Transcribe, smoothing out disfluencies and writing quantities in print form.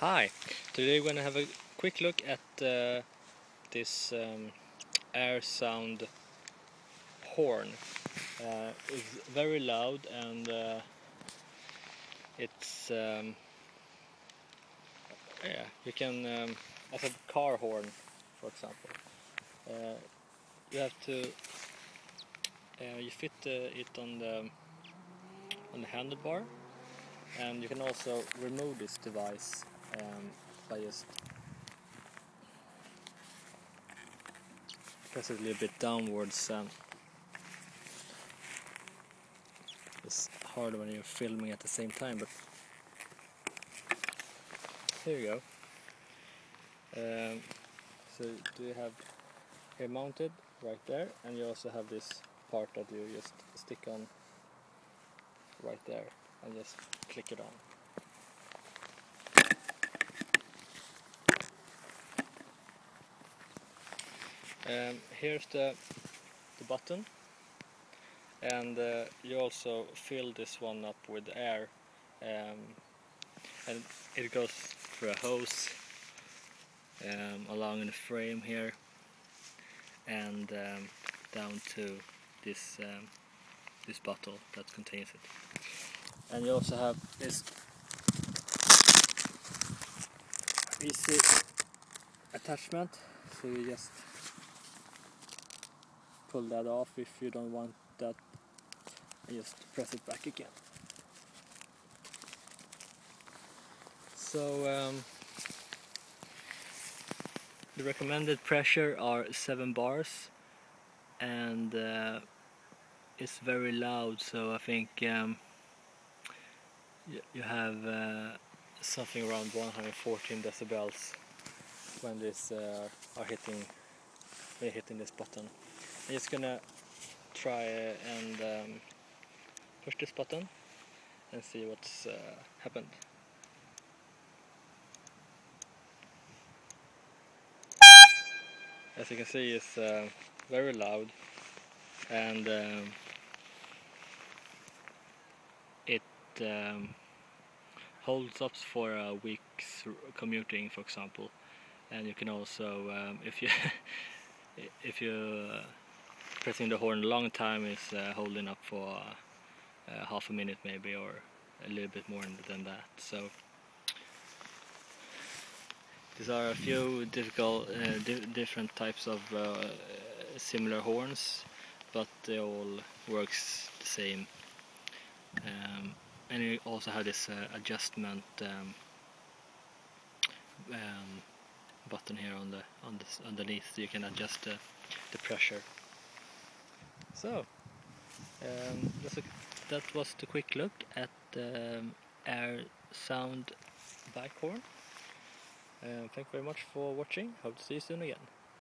Hi, today we're going to have a quick look at this air sound horn. It's very loud and it's you can as a car horn, for example. You have to you fit it on the handlebar, and you can also remove this device by just press it a little bit downwards. It's hard when you're filming at the same time, but here you go. So do you have here mounted right there, and you also have this part that you just stick on right there and just click it on. Here's the button, and you also fill this one up with air, and it goes through a hose along the frame here and down to this this bottle that contains it. And you also have this easy attachment, so you just pull that off if you don't want that, and just press it back again. So the recommended pressure are 7 bars, and it's very loud, so I think you have something around 114 decibels when this are hitting this button. I'm just gonna try and push this button and see what's happened. As you can see, it's very loud, and it holds up for a week's commuting, for example. And you can also, if you pressing the horn a long time, is holding up for half a minute maybe, or a little bit more than that. So these are a few different types of similar horns, but they all works the same. And you also have this adjustment button here on this underneath, so you can adjust the pressure. So that was the quick look at the air sound bike horn. Thank you very much for watching. Hope to see you soon again.